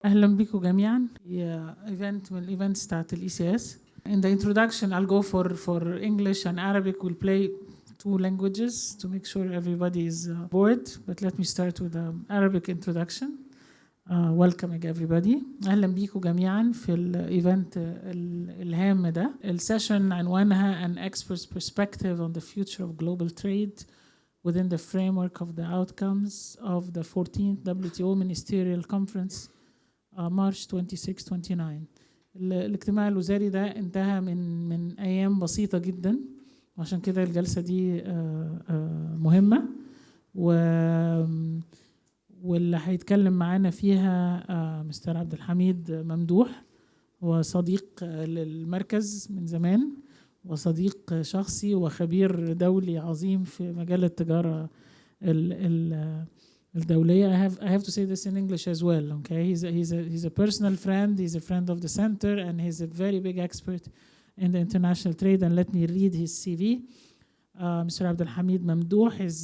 أهلا بكم جميعا. event من events بتاعت ECS. In the introduction I'll go for English and Arabic. We'll play two languages to make sure everybody is bored. But let me start with the Arabic introduction. Welcoming everybody. أهلا بكم جميعا في الإيفنت الهام ده. السيشن عنوانها An Expert's Perspective on the Future of Global Trade within the framework of the outcomes of the 14th WTO Ministerial Conference March 26-29. الاجتماع الوزاري ده انتهى من أيام بسيطة جدا، وعشان كده الجلسة دي مهمة، واللي هيتكلم معانا فيها مستر عبد-الحميد ممدوح، هو صديق للمركز من زمان وصديق شخصي وخبير دولي عظيم في مجال التجارة الدولية. I have to say this in English as well. Okay, he's a personal friend. He's a friend of the center, and he's a very big expert in the international trade. And let me read his CV. Mr. Abdel-Hamid Mamdouh is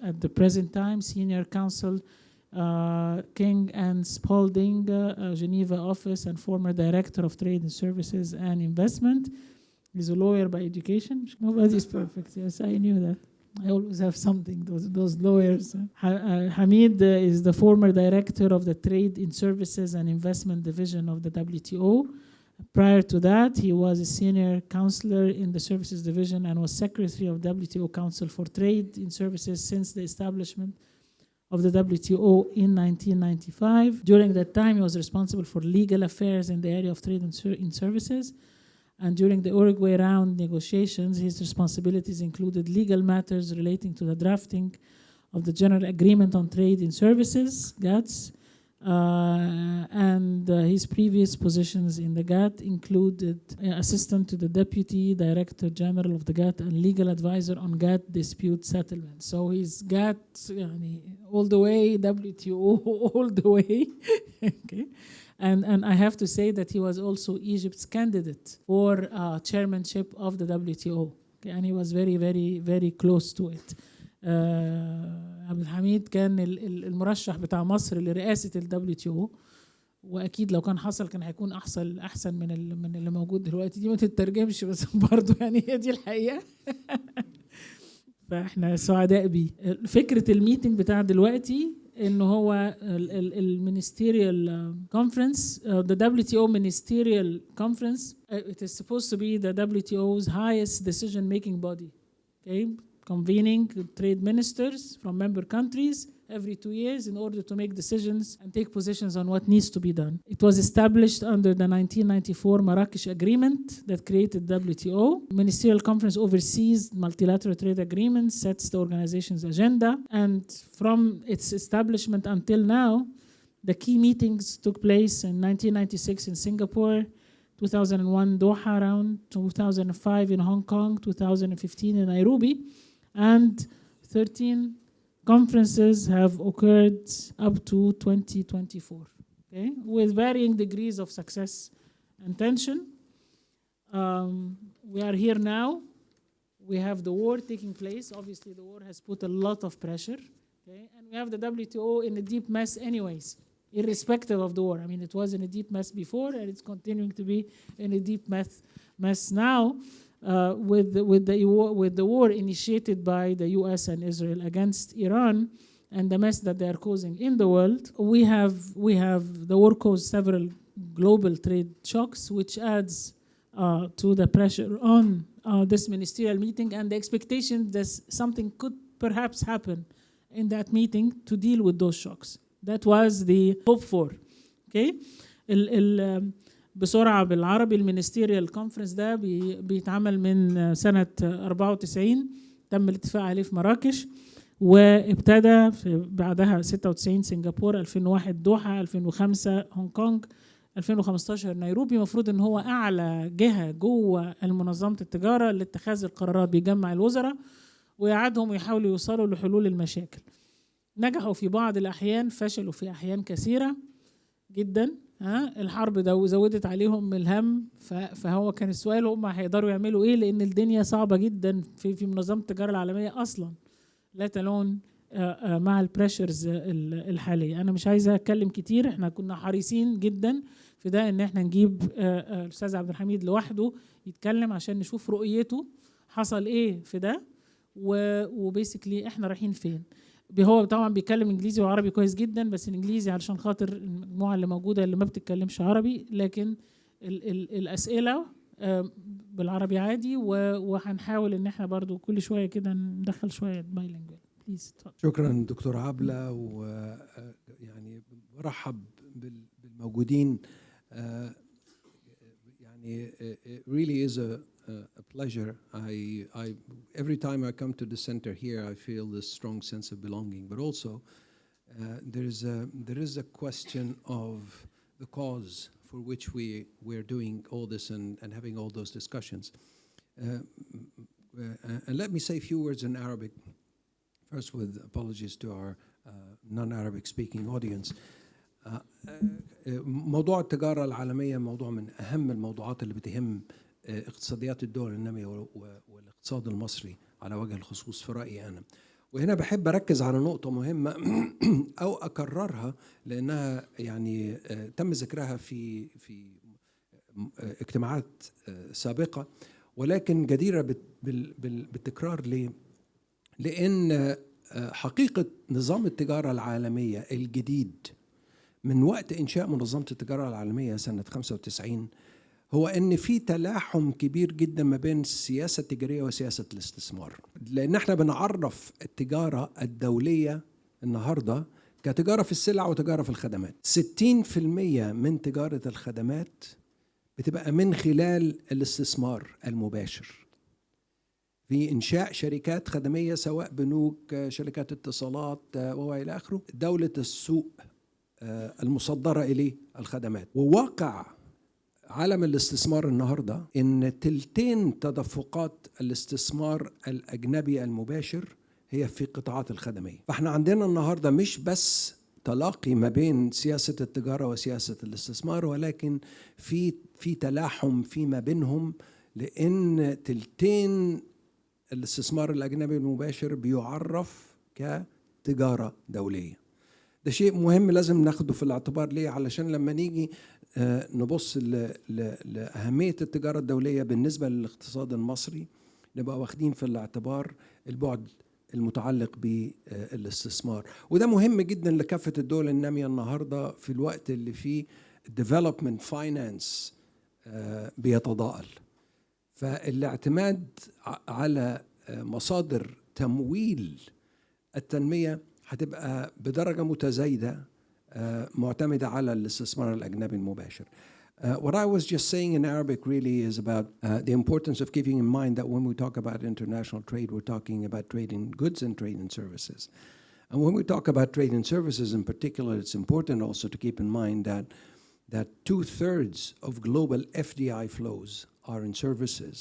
at the present time Senior Counsel King and Spalding Geneva office and former Director of Trade and Services and Investment. He's a lawyer by education. Nobody's perfect. Yes, I knew that. I always have something, those lawyers. Hamid is the former director of the Trade in Services and Investment Division of the WTO. Prior to that, he was a senior counselor in the Services Division and was secretary of WTO Council for Trade in Services since the establishment of the WTO in 1995. During that time, he was responsible for legal affairs in the area of trade in services. And during the Uruguay round negotiations, his responsibilities included legal matters relating to the drafting of the General Agreement on Trade in Services, GATS, and his previous positions in the GATT included assistant to the Deputy Director General of the GATT and legal advisor on GATT dispute settlement. So he's GATT all the way, WTO all the way. Okay. And I have to say that he was also Egypt's candidate for chairmanship of the WTO. Okay, and he was very, very, very close to it. عبد-الحميد كان المرشح بتاع مصر لرئاسة ال WTO، وأكيد لو كان حصل كان هيكون أحسن من اللي موجود دلوقتي. دي ما تترجمش بس برضو يعني هي دي الحقيقة. فإحنا سعداء بيه. فكرة الميتنج بتاع دلوقتي إنه هو المينستيريال كونفرنس، the WTO Ministerial Conference. It is supposed to be the WTO's highest decision-making body. Okay, convening trade ministers from member countries every 2 years in order to make decisions and take positions on what needs to be done. It was established under the 1994 Marrakesh Agreement that created WTO. Ministerial Conference oversees multilateral trade agreements, sets the organization's agenda, and from its establishment until now, the key meetings took place in 1996 in Singapore, 2001 Doha round, 2005 in Hong Kong, 2015 in Nairobi, and 13 conferences have occurred up to 2024, okay, with varying degrees of success and tension. We are here now. We have the war taking place. Obviously, the war has put a lot of pressure, okay, and we have the WTO in a deep mess anyways, irrespective of the war. I mean, it was in a deep mess before, and it's continuing to be in a deep mess now. With the war initiated by the US and Israel against Iran and the mess that they are causing in the world, we have the war caused several global trade shocks, which adds to the pressure on this ministerial meeting and the expectation that something could perhaps happen in that meeting to deal with those shocks. That was the hope for. Okay. بسرعة بالعربي، المينستيريال كونفرنس ده بيتعمل من سنة 94، تم الاتفاق عليه في مراكش، وابتدى بعدها 96 سنغافورة، 2001 دوحة، 2005 هونج كونج، 2015 نيروبي. مفروض ان هو اعلى جهة جوه المنظمة التجارة لاتخاذ القرارات، بيجمع الوزراء ويقعدهم ويحاولوا يوصلوا لحلول المشاكل. نجحوا في بعض الأحيان، فشلوا في أحيان كثيرة جدا. الحرب زودت عليهم الهم، فهو كان السؤال هم هيقدروا يعملوا ايه، لان الدنيا صعبة جدا في منظمة التجارة العالمية اصلا، لا تلون مع البريشرز الحالية. أنا مش عايزة أتكلم كتير، إحنا كنا حريصين جدا في ده إن إحنا نجيب الأستاذ عبد الحميد لوحده يتكلم عشان نشوف رؤيته حصل إيه في ده، وبيسكلي إحنا رايحين فين. هو طبعا بيتكلم إنجليزي وعربي كويس جدا، بس الإنجليزي علشان خاطر المجموعة اللي موجودة اللي ما بتتكلمش عربي، لكن الأسئلة بالعربي عادي، وهنحاول إن إحنا برضو كل شوية كده ندخل شوية بايلينجوال. شكرا دكتور عبلة، ويعني برحب بالموجودين. يعني it really is a pleasure. Every time I come to the center here, I feel this strong sense of belonging. But also, there is a question of the cause for which we're doing all this and having all those discussions. And let me say a few words in Arabic. First, with apologies to our non-Arabic speaking audience. موضوع التجارة العالمية موضوع من أهم الموضوعات اللي بتهم اقتصاديات الدول النامية والاقتصاد المصري على وجه الخصوص في رأيي أنا. وهنا بحب أركز على نقطة مهمة أو أكررها لأنها يعني تم ذكرها في اجتماعات سابقة، ولكن جديرة بالتكرار. ليه؟ لأن حقيقة نظام التجارة العالمية الجديد من وقت إنشاء منظمة التجارة العالمية سنة 95 هو أن في تلاحم كبير جدا ما بين السياسة التجارية وسياسة الاستثمار. لأن احنا بنعرف التجارة الدولية النهاردة كتجارة في السلع وتجارة في الخدمات. 60% من تجارة الخدمات بتبقى من خلال الاستثمار المباشر في إنشاء شركات خدمية، سواء بنوك، شركات اتصالات وإلى آخره، دولة السوق المصدرة إليه الخدمات. وواقع عالم الاستثمار النهاردة إن تلتين تدفقات الاستثمار الأجنبي المباشر هي في قطاعات الخدمية. فإحنا عندنا النهاردة مش بس تلاقي ما بين سياسة التجارة وسياسة الاستثمار، ولكن في تلاحم فيما بينهم، لأن تلتين الاستثمار الأجنبي المباشر بيعرف كتجارة دولية. ده شيء مهم لازم ناخده في الاعتبار. ليه؟ علشان لما نيجي نبص لأهمية التجارة الدولية بالنسبة للاقتصاد المصري نبقى واخدين في الاعتبار البعد المتعلق بالاستثمار. وده مهم جدا لكافة الدول النامية النهاردة في الوقت اللي فيه development finance بيتضاءل. فالاعتماد على مصادر تمويل التنمية هتبقى بدرجة متزايدة معتمدة على الاستثمار الأجنبي المباشر. What I was just saying in Arabic really is about the importance of keeping in mind that when we talk about international trade, we're talking about trade in goods and trade in services. And when we talk about trade in services in particular, it's important also to keep in mind that 2/3 of global FDI flows are in services,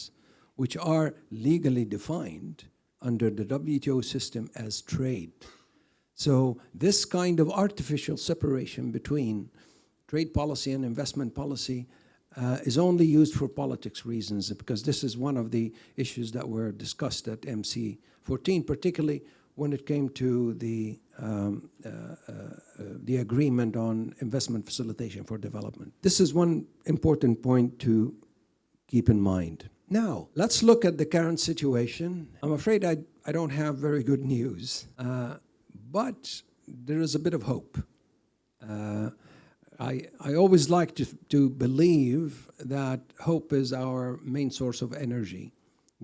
which are legally defined under the WTO system as trade. So this kind of artificial separation between trade policy and investment policy is only used for politics reasons, because this is one of the issues that were discussed at MC14, particularly when it came to the agreement on investment facilitation for development. This is one important point to keep in mind. Now, let's look at the current situation. I'm afraid I don't have very good news, but there is a bit of hope. I always like to believe that hope is our main source of energy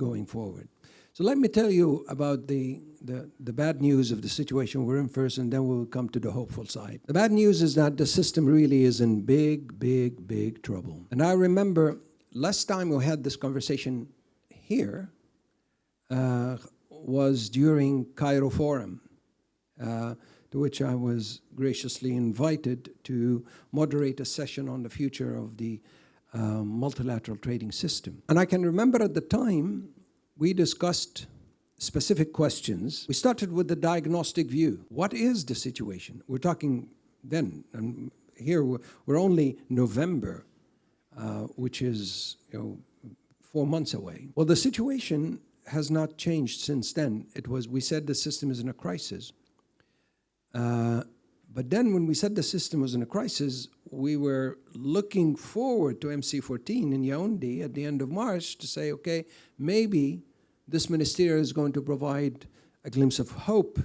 going forward. So let me tell you about the bad news of the situation we're in first, and then we'll come to the hopeful side. The bad news is that the system really is in big trouble. And I remember last time we had this conversation here was during Cairo Forum, to which I was graciously invited to moderate a session on the future of the multilateral trading system. And I can remember at the time we discussed specific questions. We started with the diagnostic view. What is the situation? We're talking then, and here we're only November, which is 4 months away. Well, the situation has not changed since then. We said the system is in a crisis. But then when we said the system was in a crisis, we were looking forward to MC14 in Yaoundé at the end of March to say, okay, maybe this ministerial is going to provide a glimpse of hope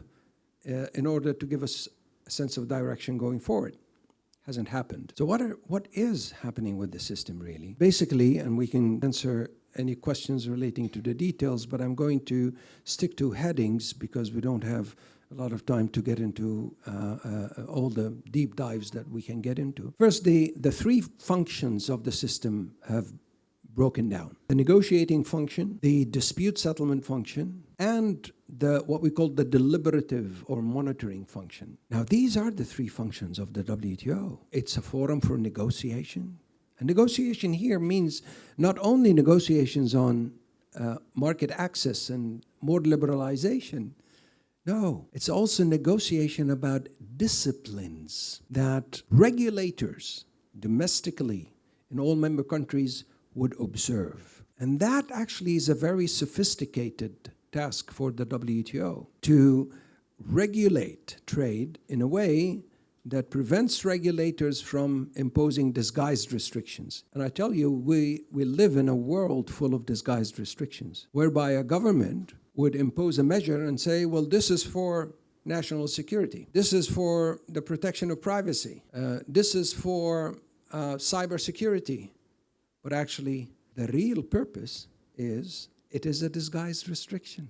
in order to give us a sense of direction going forward. Hasn't happened. So what is happening with the system really? Basically, and we can answer any questions relating to the details, but I'm going to stick to headings because we don't have a lot of time to get into all the deep dives that we can get into. First, the three functions of the system have broken down. The negotiating function, the dispute settlement function, and what we call the deliberative or monitoring function. Now, these are the three functions of the WTO. It's a forum for negotiation. And negotiation here means not only negotiations on market access and more liberalization. No, it's also negotiation about disciplines that regulators domestically in all member countries would observe. And that actually is a very sophisticated task for the WTO, to regulate trade in a way that prevents regulators from imposing disguised restrictions. And I tell you, we live in a world full of disguised restrictions, whereby a government would impose a measure and say, well, this is for national security. This is for the protection of privacy. This is for cybersecurity. But actually, the real purpose is, it is a disguised restriction,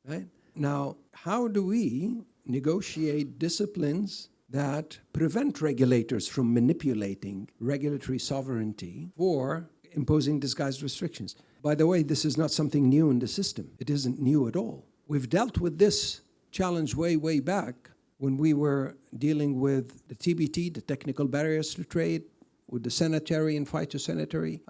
right? Now, how do we negotiate disciplines that prevent regulators from manipulating regulatory sovereignty for imposing disguised restrictions? By the way, this is not something new in the system. It isn't new at all. We've dealt with this challenge way back when we were dealing with the TBT, the technical barriers to trade, with the sanitary and phytosanitary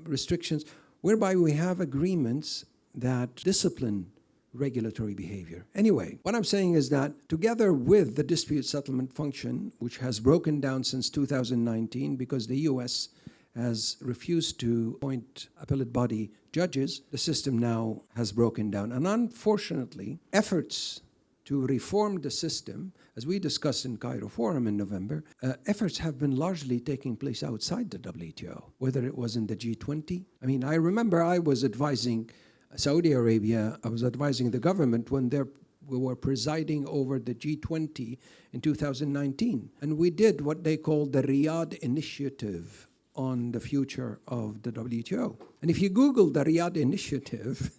restrictions, whereby we have agreements that discipline regulatory behavior. Anyway, what I'm saying is that together with the dispute settlement function, which has broken down since 2019 because the US has refused to appoint appellate body judges, the system now has broken down. And unfortunately, efforts to reform the system, as we discussed in Cairo Forum in November, efforts have been largely taking place outside the WTO, whether it was in the G20. I mean, I remember I was advising Saudi Arabia, I was advising the government when we were presiding over the G20 in 2019. And we did what they called the Riyadh Initiative on the future of the WTO. And if you Google the Riyadh Initiative,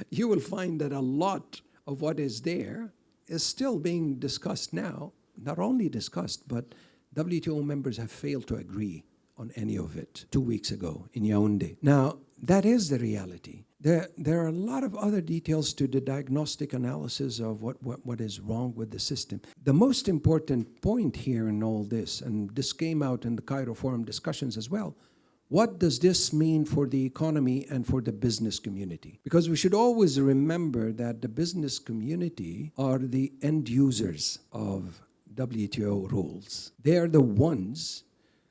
you will find that a lot of what is there is still being discussed now. Not only discussed, but WTO members have failed to agree on any of it 2 weeks ago in Yaoundé. Now, that is the reality. There are a lot of other details to the diagnostic analysis of what is wrong with the system. The most important point here in all this, and this came out in the Cairo Forum discussions as well, what does this mean for the economy and for the business community? Because we should always remember that the business community are the end users of WTO rules. They are the ones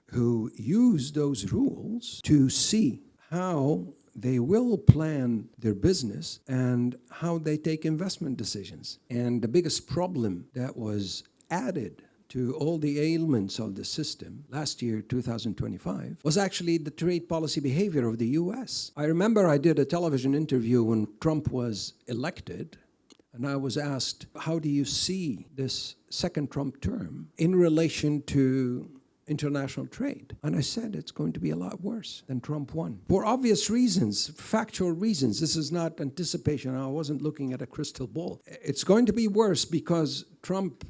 who use those rules to see how they will plan their business and how they take investment decisions. And the biggest problem that was added to all the ailments of the system last year, 2025, was actually the trade policy behavior of the US. I remember I did a television interview when Trump was elected, and I was asked, how do you see this second Trump term in relation to international trade? And I said it's going to be a lot worse than Trump won. For obvious reasons, factual reasons. This is not anticipation. I wasn't looking at a crystal ball. It's going to be worse because Trump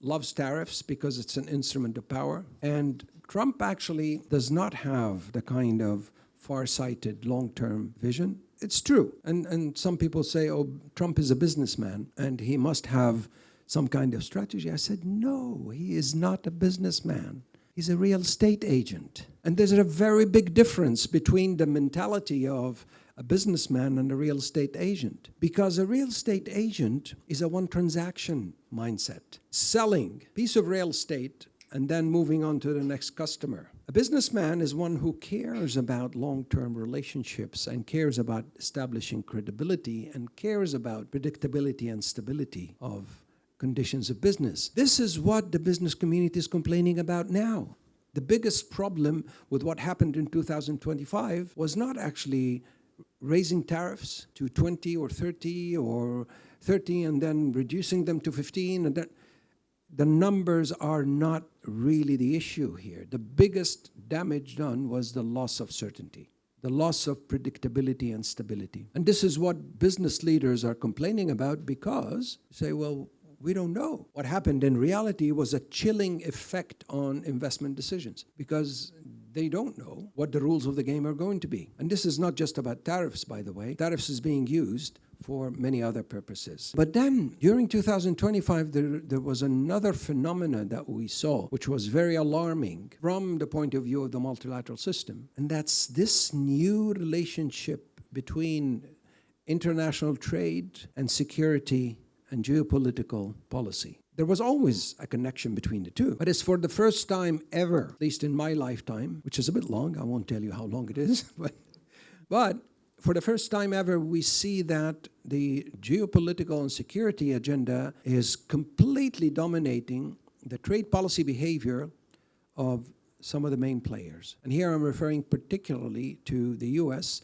loves tariffs because it's an instrument of power. And Trump actually does not have the kind of far-sighted long-term vision. It's true. And some people say, oh, Trump is a businessman and he must have some kind of strategy. I said, no, he is not a businessman. He's a real estate agent. And there's a very big difference between the mentality of a businessman and a real estate agent. Because a real estate agent is a one-transaction mindset, selling a piece of real estate and then moving on to the next customer. A businessman is one who cares about long-term relationships and cares about establishing credibility and cares about predictability and stability of conditions of business. This is what the business community is complaining about now. The biggest problem with what happened in 2025 was not actually raising tariffs to 20 or 30 or 30 and then reducing them to 15. And the numbers are not really the issue here. The biggest damage done was the loss of certainty, the loss of predictability and stability. And this is what business leaders are complaining about, because they say, well, we don't know. What happened in reality was a chilling effect on investment decisions, because they don't know what the rules of the game are going to be. And this is not just about tariffs, by the way. Tariffs is being used for many other purposes. But then, during 2025, there was another phenomenon that we saw, which was very alarming from the point of view of the multilateral system. And that's this new relationship between international trade and security and geopolitical policy. There was always a connection between the two, but it's for the first time ever, at least in my lifetime, which is a bit long, I won't tell you how long it is, but for the first time ever, we see that the geopolitical and security agenda is completely dominating the trade policy behavior of some of the main players. And here I'm referring particularly to the US,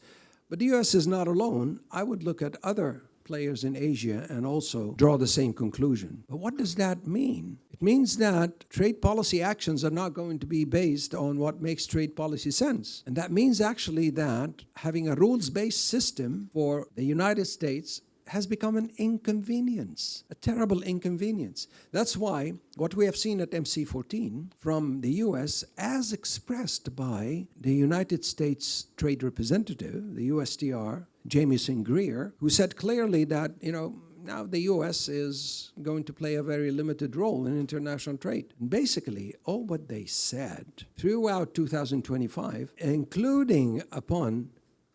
but the US is not alone. I would look at other players in Asia and also draw the same conclusion. But what does that mean? It means that trade policy actions are not going to be based on what makes trade policy sense. And that means actually that having a rules-based system for the United States has become an inconvenience, a terrible inconvenience. That's why what we have seen at MC14 from the US, as expressed by the United States Trade Representative, the USTR, Jamieson Greer, who said clearly that, now the US is going to play a very limited role in international trade. And basically, all what they said throughout 2025, including upon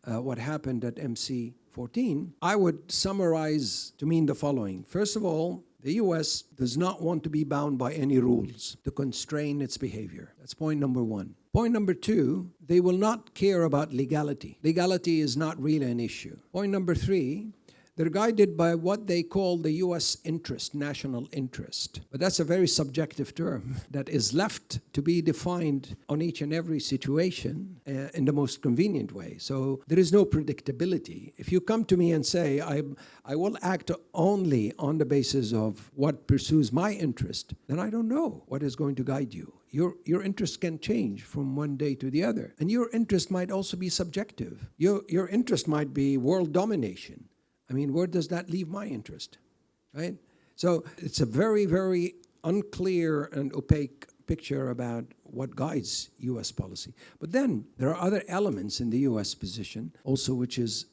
what happened at MC14, I would summarize to mean the following. First of all, the US does not want to be bound by any rules to constrain its behavior. That's point number one. Point number two, they will not care about legality. Legality is not really an issue. Point number three, they're guided by what they call the U.S. interest, national interest. But that's a very subjective term that is left to be defined on each and every situation in the most convenient way. So there is no predictability. If you come to me and say, I will act only on the basis of what pursues my interest, then I don't know what is going to guide you. Your interest can change from one day to the other. And your interest might also be subjective. Your interest might be world domination. I mean, where does that leave my interest, right? So it's a very, very unclear and opaque picture about what guides U.S. policy. But then there are other elements in the U.S. position also, which is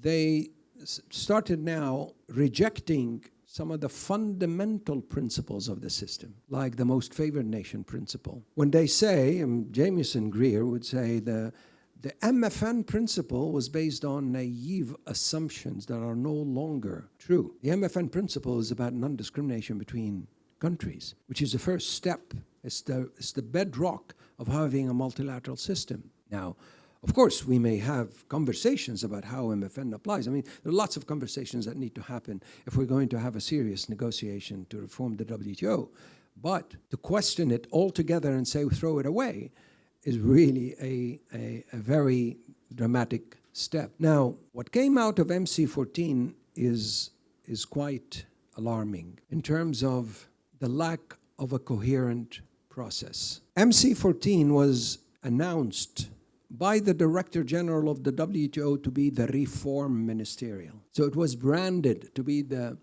they started now rejecting some of the fundamental principles of the system, like the most favored nation principle. When they say, Jamieson Greer would say, the MFN principle was based on naive assumptions that are no longer true. The MFN principle is about non-discrimination between countries, which is the first step. It's the bedrock of having a multilateral system. Now, of course, we may have conversations about how MFN applies. I mean, there are lots of conversations that need to happen if we're going to have a serious negotiation to reform the WTO. But to question it altogether and say, throw it away, is really a very dramatic step. Now, what came out of MC14 is quite alarming in terms of the lack of a coherent process. MC14 was announced by the Director General of the WTO to be the Reform Ministerial. So it was branded to be the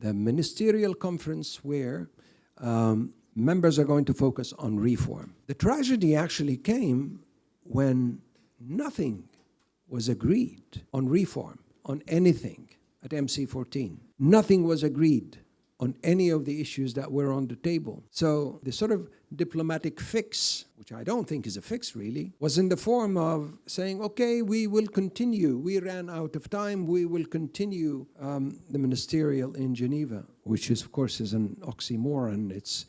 Ministerial Conference where members are going to focus on reform. The tragedy actually came when nothing was agreed on reform, on anything at MC14. Nothing was agreed on any of the issues that were on the table. So the sort of diplomatic fix, which I don't think is a fix really, was in the form of saying, okay, we will continue. We ran out of time. We will continue the ministerial in Geneva, which is, of course, is an oxymoron. It's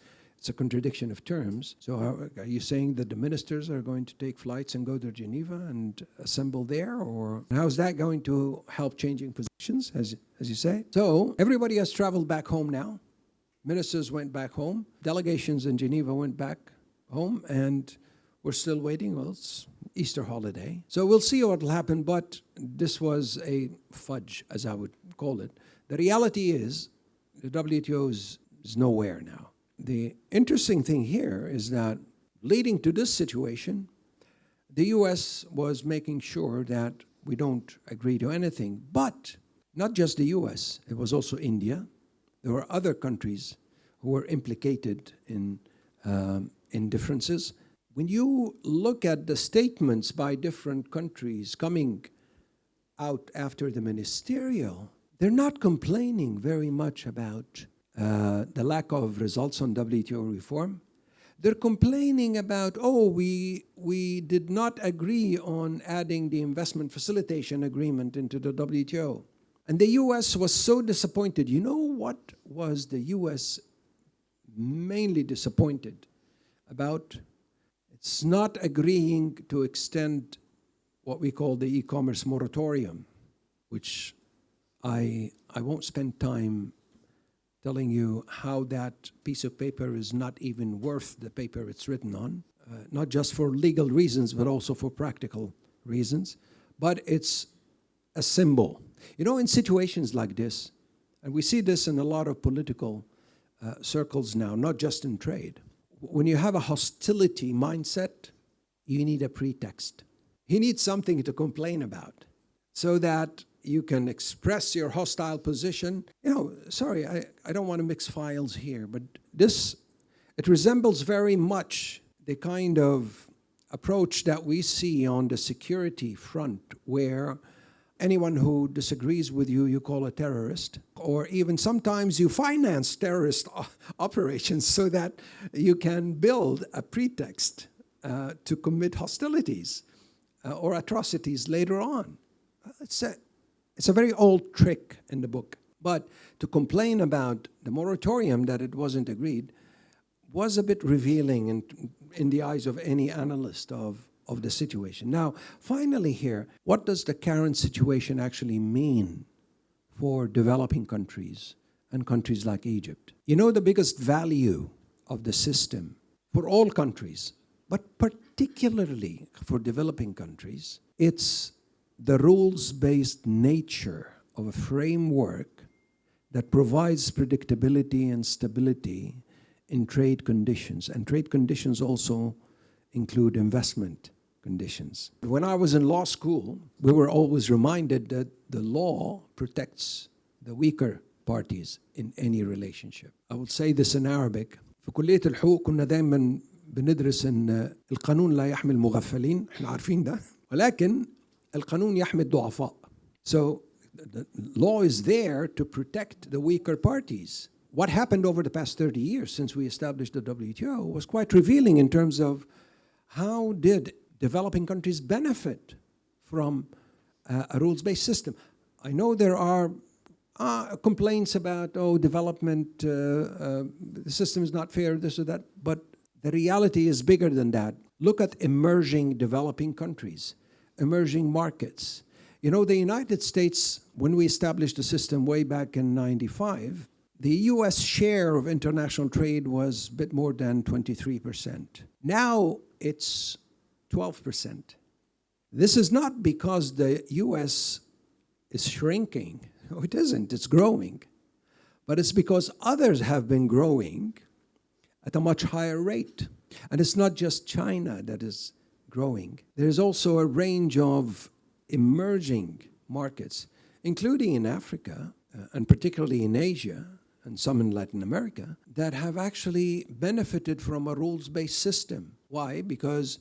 a contradiction of terms. So are you saying that the ministers are going to take flights and go to Geneva and assemble there? Or how is that going to help changing positions, as you say? So everybody has traveled back home now. Ministers went back home. Delegations in Geneva went back home, and we're still waiting. Well, it's Easter holiday. So we'll see what will happen, but this was a fudge, as I would call it. The reality is the WTO is nowhere now. The interesting thing here is that leading to this situation, the US was making sure that we don't agree to anything, but not just the US, it was also India. There were other countries who were implicated in differences. When you look at the statements by different countries coming out after the ministerial, they're not complaining very much about the lack of results on WTO reform. They're complaining about, we did not agree on adding the investment facilitation agreement into the WTO. And the US was so disappointed. You know what was the US mainly disappointed about? It's not agreeing to extend what we call the e-commerce moratorium, which I won't spend time telling you how that piece of paper is not even worth the paper it's written on, not just for legal reasons, but also for practical reasons. But it's a symbol. You know, in situations like this, and we see this in a lot of political circles now, not just in trade, when you have a hostility mindset, you need a pretext. You need something to complain about so that you can express your hostile position. You know, sorry, I don't want to mix files here, but it resembles very much the kind of approach that we see on the security front, where anyone who disagrees with you, you call a terrorist, or even sometimes you finance terrorist operations so that you can build a pretext to commit hostilities or atrocities later on. It's a very old trick in the book. But to complain about the moratorium, that it wasn't agreed, was a bit revealing in the eyes of any analyst of the situation. Now, finally here, what does the current situation actually mean for developing countries and countries like Egypt? You know, the biggest value of the system for all countries, but particularly for developing countries, it's the rules-based nature of a framework that provides predictability and stability in trade conditions. And trade conditions also include investment conditions. When I was in law school, we were always reminded that the law protects the weaker parties in any relationship. I will say this in Arabic. في كلية الحقوق كنا دايما بندرس إن القانون لا يحمي المغفلين، إحنا عارفين ده، ولكن القانون يحمي الضعفاء. So the law is there to protect the weaker parties. What happened over the past 30 years since we established the WTO was quite revealing in terms of how did developing countries benefit from a rules-based system. I know there are complaints about, development, the system is not fair, this or that, but the reality is bigger than that. Look at emerging developing countries, emerging markets. You know, the United States, when we established the system way back in '95, the US share of international trade was a bit more than 23%. Now it's 12%. This is not because the US is shrinking. No, it isn't. It's growing. But it's because others have been growing at a much higher rate. And it's not just China that is growing. There's also a range of emerging markets, including in Africa, and particularly in Asia, and some in Latin America, that have actually benefited from a rules-based system. Why? Because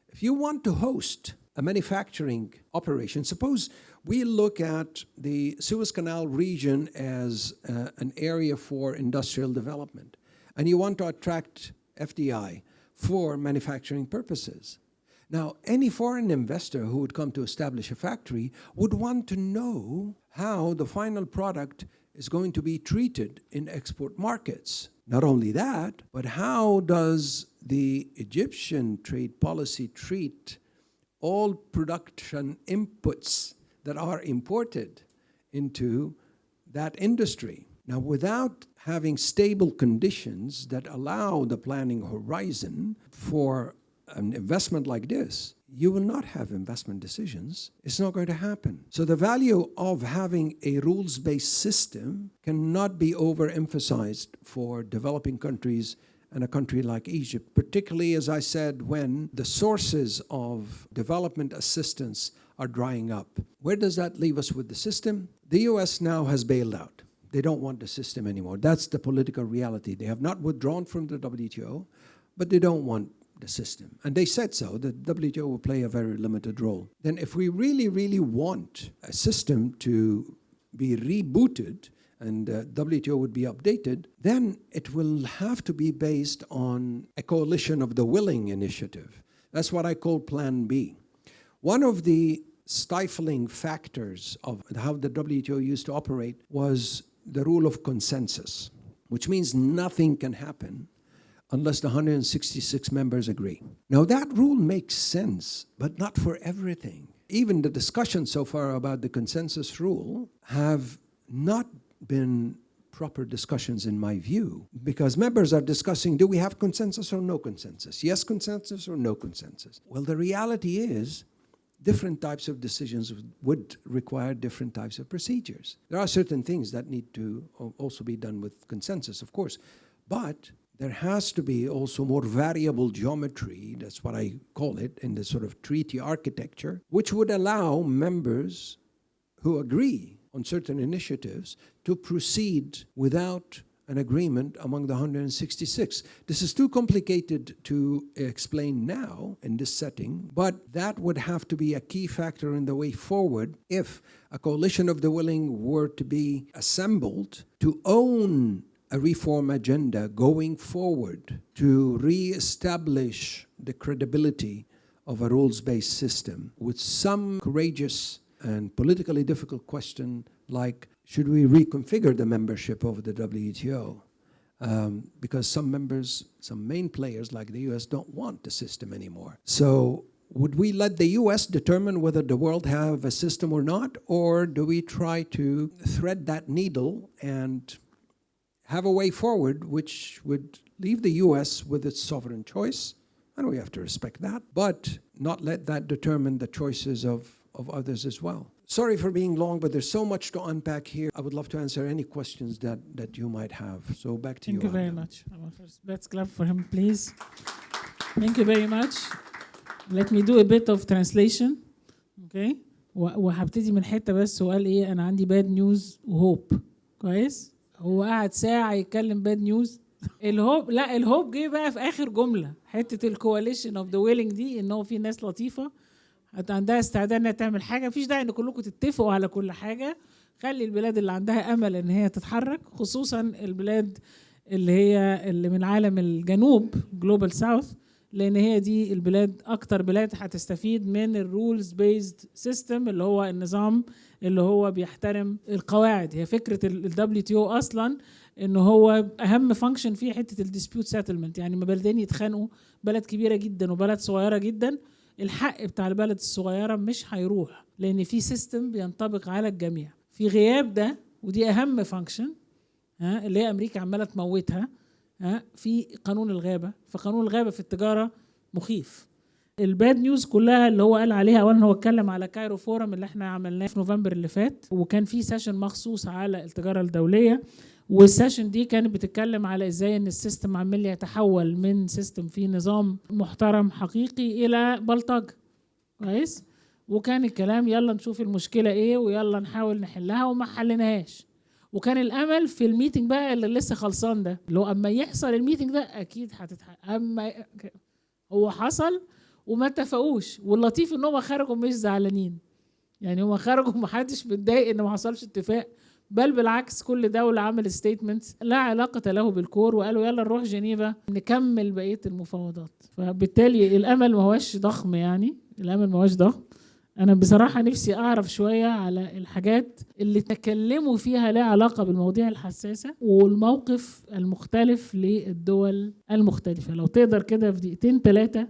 if you want to host a manufacturing operation, suppose we look at the Suez Canal region as an area for industrial development, and you want to attract FDI for manufacturing purposes. Now, any foreign investor who would come to establish a factory would want to know how the final product is going to be treated in export markets. Not only that, but how does the Egyptian trade policy treat all production inputs that are imported into that industry? Now, without having stable conditions that allow the planning horizon for an investment like this, you will not have investment decisions. It's not going to happen. So the value of having a rules-based system cannot be overemphasized for developing countries and a country like Egypt, particularly, as I said, when the sources of development assistance are drying up. Where does that leave us with the system? The US now has bailed out. They don't want the system anymore. That's the political reality. They have not withdrawn from the WTO, but they don't want the system. And they said so. The WTO will play a very limited role. Then if we really, really want a system to be rebooted and WTO would be updated, then it will have to be based on a coalition of the willing initiative. That's what I call Plan B. One of the stifling factors of how the WTO used to operate was the rule of consensus, which means nothing can happen unless the 166 members agree. Now that rule makes sense, but not for everything. Even the discussions so far about the consensus rule have not been proper discussions in my view, because members are discussing, do we have consensus or no consensus? Yes consensus or no consensus? Well, the reality is different types of decisions would require different types of procedures. There are certain things that need to also be done with consensus, of course, but there has to be also more variable geometry, that's what I call it, in the sort of treaty architecture, which would allow members who agree on certain initiatives to proceed without an agreement among the 166. This is too complicated to explain now in this setting, but that would have to be a key factor in the way forward if a coalition of the willing were to be assembled to own a reform agenda going forward to re-establish the credibility of a rules-based system with some courageous and politically difficult question like, should we reconfigure the membership of the WTO? Because some members, some main players like the US don't want the system anymore. So would we let the US determine whether the world have a system or not? Or do we try to thread that needle and have a way forward which would leave the US with its sovereign choice? And we have to respect that, but not let that determine the choices of others as well. Sorry for being long, but there's so much to unpack here. I would love to answer any questions that you might have. So back to you. Thank you very much. Let's clap for him, please. Thank you very much. Let me do a bit of translation. Okay? وهبتدي من حتة بس وقال ايه انا عندي bad news وهوب. كويس؟ هو قاعد ساعة يتكلم bad news. الهوب لا الهوب جه بقى في آخر جملة. حتة الكواليشن اوف ذا ويلينج دي ان هو في ناس لطيفة عندها استعداد انها تعمل حاجه، مفيش داعي ان كلكم تتفقوا على كل حاجه. خلي البلاد اللي عندها امل ان هي تتحرك، خصوصا البلاد اللي من عالم الجنوب جلوبال ساوث، لان هي دي البلاد اكتر بلاد هتستفيد من الرولز بيزد سيستم اللي هو النظام اللي هو بيحترم القواعد. هي فكره الدبليو تي او اصلا ان هو اهم فانكشن فيه حته الديسبيوت سيتلمنت، يعني ما بلدين يتخانقوا، بلد كبيره جدا وبلد صغيره جدا، الحق بتاع البلد الصغيرة مش هيروح لأن في سيستم بينطبق على الجميع. في غياب ده، ودي أهم فانكشن اللي هي أمريكا عمالة تموتها، في قانون الغابة. فقانون الغابة في التجارة مخيف. الباد نيوز كلها اللي هو قال عليها، أولا هو اتكلم على كايرو فورم اللي احنا عملناه في نوفمبر اللي فات، وكان في سيشن مخصوص على التجارة الدولية، والسيشن دي كانت بتتكلم على ازاي ان السيستم عمال يتحول من سيستم فيه نظام محترم حقيقي الى بلطجة. كويس؟ وكان الكلام يلا نشوف المشكلة ايه ويلا نحاول نحلها، وما حلناهاش. وكان الامل في الميتنج بقى اللي لسه خلصان ده، لو اما يحصل الميتنج ده اكيد هتتحقق. اما هو حصل وما اتفقوش، واللطيف ان هم خرجوا مش زعلانين، يعني هم خرجوا محدش متضايق ان ما حصلش اتفاق، بل بالعكس كل دولة عمل ستيتمنتس لا علاقة له بالكور، وقالوا يلا نروح جنيفا نكمل بقية المفاوضات. فبالتالي الأمل ما هوش ضخم، يعني الأمل ما هوش ضخم. أنا بصراحة نفسي أعرف شوية على الحاجات اللي تكلموا فيها لا علاقة بالمواضيع الحساسة والموقف المختلف للدول المختلفة. لو تقدر كده في دقيقتين 3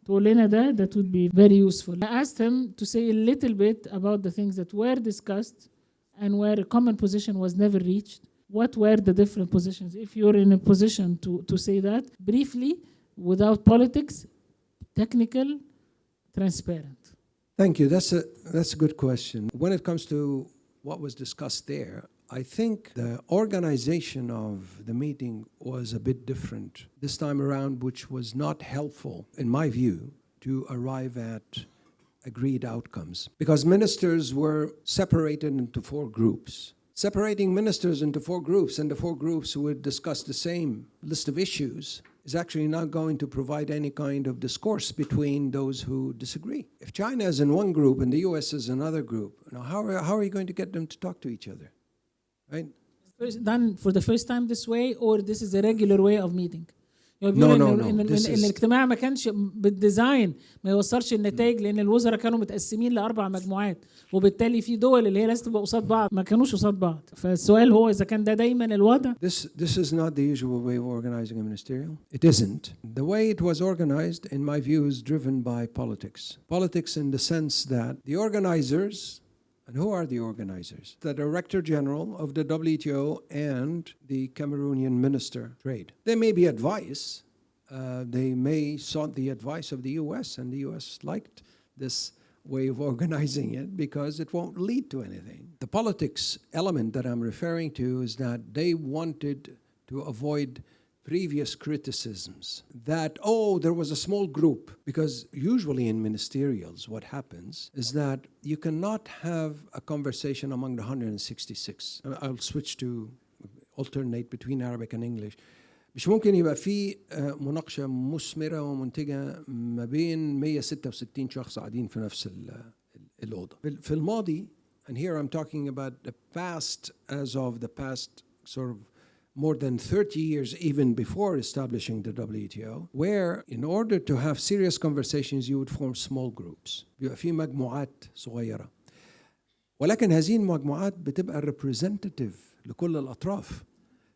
تقول لنا ده that would be very useful. I asked him to say a little bit about the things that were discussed and where a common position was never reached, what were the different positions. If you're in a position to say that briefly, without politics, technical, transparent. Thank you. That's a good question. When it comes to what was discussed there, I think the organization of the meeting was a bit different this time around, which was not helpful, in my view, to arrive at agreed outcomes. Because ministers were separated into 4 groups. Separating ministers into 4 groups, and the 4 groups would discuss the same list of issues, is actually not going to provide any kind of discourse between those who disagree. If China is in one group and the US is another group, how are you going to get them to talk to each other? Right? Done for the first time this way, or this is a regular way of meeting? No. إن الاجتماع ما كانش بالديزاين ما يوصلش النتائج لأن الوزراء كانوا متقسمين ل4 مجموعات وبالتالي في دول اللي هي لازم تبقى قصاد بعض ما كانوش قصاد بعض. فالسؤال هو إذا كان ده دايما الوضع. This is not the usual way of organizing a ministerial. It isn't. The way it was organized, in my view, is driven by politics. Politics in the sense that the organizers. And who are the organizers? The Director General of the WTO and the Cameroonian Minister of Trade. There may be advice. They may sought the advice of the US, and the US liked this way of organizing it because it won't lead to anything. The politics element that I'm referring to is that they wanted to avoid previous criticisms that, there was a small group. Because usually in ministerials, what happens is that you cannot have a conversation among the 166. I'll switch to alternate between Arabic and English. مش ممكن يبقى في مناقشة مثمرة ومنتجة ما بين 166 شخص قاعدين في نفس الأوضة. في الماضي, and here I'm talking about the past as of the past sort of more than 30 years even before establishing the WTO, where in order to have serious conversations you would form small groups. بيبقى في مجموعات صغيرة. ولكن هذه المجموعات بتبقى representative لكل الأطراف.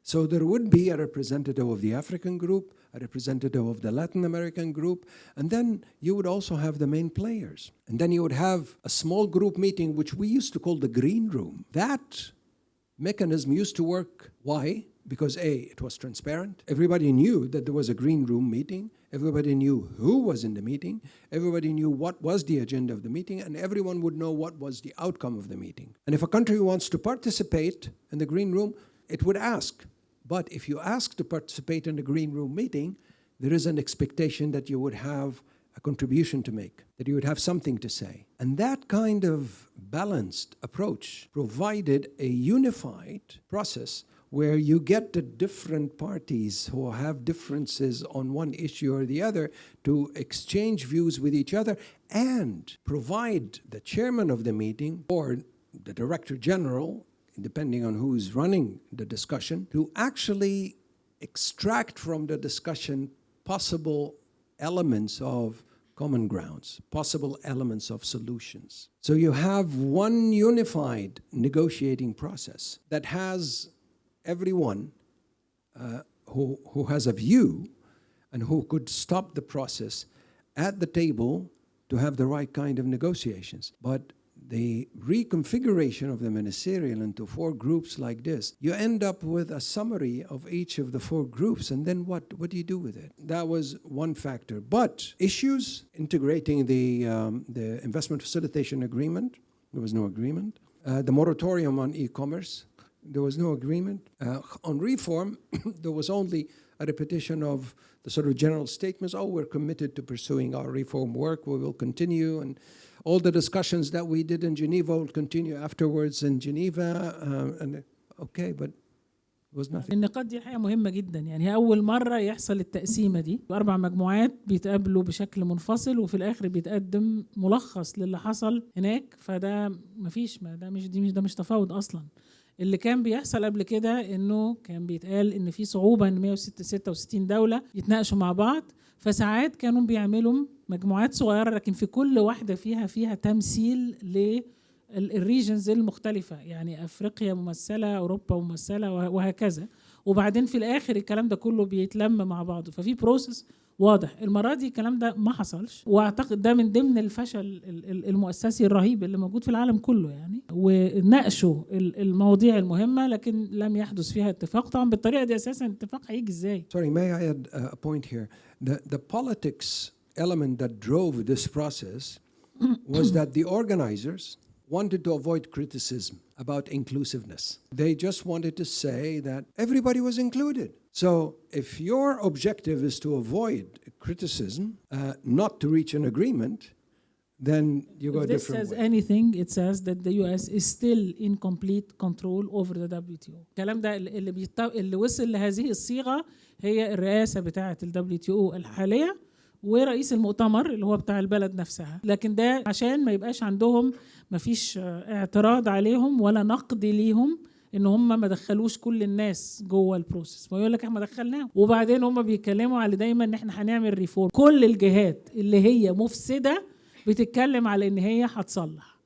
So there would be a representative of the African group, a representative of the Latin American group, and then you would also have the main players. And then you would have a small group meeting, which we used to call the green room. That mechanism used to work. Why? Because it was transparent. Everybody knew that there was a green room meeting. Everybody knew who was in the meeting. Everybody knew what was the agenda of the meeting, and everyone would know what was the outcome of the meeting. And if a country wants to participate in the green room, it would ask. But if you ask to participate in the green room meeting, there is an expectation that you would have a contribution to make, that you would have something to say. And that kind of balanced approach provided a unified process where you get the different parties who have differences on one issue or the other to exchange views with each other and provide the chairman of the meeting or the director general, depending on who's running the discussion, to actually extract from the discussion possible elements of common grounds, possible elements of solutions. So you have one unified negotiating process that has everyone who has a view and who could stop the process at the table to have the right kind of negotiations. But the reconfiguration of the ministerial into 4 groups like this, you end up with a summary of each of the 4 groups, and then what do you do with it? That was one factor. But issues integrating the investment facilitation agreement, there was no agreement. The moratorium on e-commerce, there was no agreement. On reform, there was only a repetition of the sort of general statements. We're committed to pursuing our reform work. We will continue, and all the discussions that we did in Geneva will continue afterwards in Geneva. But it was nothing. النقاط دي حاجة مهمة جدا. يعني أول مرة يحصل التقسيمة دي 4 مجموعات بيتقابلوا بشكل منفصل وفي الآخر بيتقدم ملخص للي حصل هناك. فده مفيش ده مش تفاوض أصلا. اللي كان بيحصل قبل كده إنه كان بيتقال إن في صعوبة إن 166 دولة يتناقشوا مع بعض. فساعات كانوا بيعملوا مجموعات صغيرة لكن في كل واحدة فيها تمثيل للريجنز المختلفة. يعني أفريقيا ممثلة، أوروبا ممثلة، وهكذا. وبعدين في الآخر الكلام ده كله بيتلم مع بعضه. ففي بروسس واضح. المرة دي الكلام ده ما حصلش، واعتقد ده من ضمن الفشل المؤسسي الرهيب اللي موجود في العالم كله يعني. وناقشوا المواضيع المهمة لكن لم يحدث فيها اتفاق. طبعا بالطريقة دي اساسا الاتفاق هيجي ازاي؟ Sorry, may I add a point here? The politics element that drove this process was that the organizers wanted to avoid criticism about inclusiveness. They just wanted to say that everybody was included. So if your objective is to avoid criticism, not to reach an agreement, then you go a different way. If this says anything, it says that the US is still in complete control over the WTO. الكلام ده اللي وصل لهذه الصيغة هي الرئاسة بتاعة ال WTO الحالية ورئيس المؤتمر اللي هو بتاع البلد نفسها. لكن ده عشان ما يبقاش عندهم ما فيش اعتراض عليهم ولا نقد ليهم ان هم ما دخلوش كل الناس جوه البروسيس، فيقول لك احنا دخلناهم. وبعدين هم بيتكلموا على دايما ان احنا هنعمل ريفورم. كل الجهات اللي هي مفسده بتتكلم على ان هي هتصلح،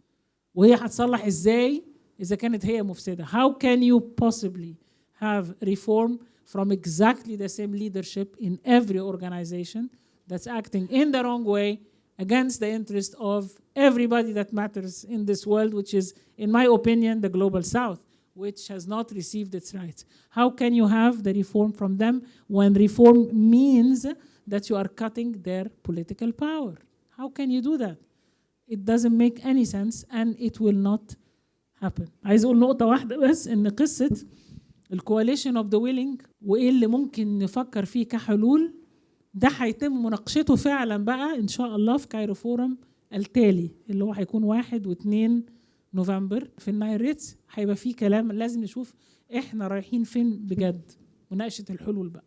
وهي هتصلح ازاي اذا كانت هي مفسده؟ How can you possibly have reform from exactly the same leadership in every organization that's acting in the wrong way against the interest of everybody that matters in this world, which is, in my opinion, the global south, which has not received its rights? How can you have the reform from them when reform means that you are cutting their political power? How can you do that? It doesn't make any sense and it will not happen. عايز اقول نقطة واحدة بس، ان قصة الكواليشن اوف ذا ويلينج وايه اللي ممكن نفكر فيه كحلول ده هيتم مناقشته فعلا بقى ان شاء الله في كايرو فورم التالي اللي هو هيكون 1 و2 نوفمبر في النايريتس. هيبقى فيه كلام، لازم نشوف احنا رايحين فين بجد، مناقشة الحلول بقى.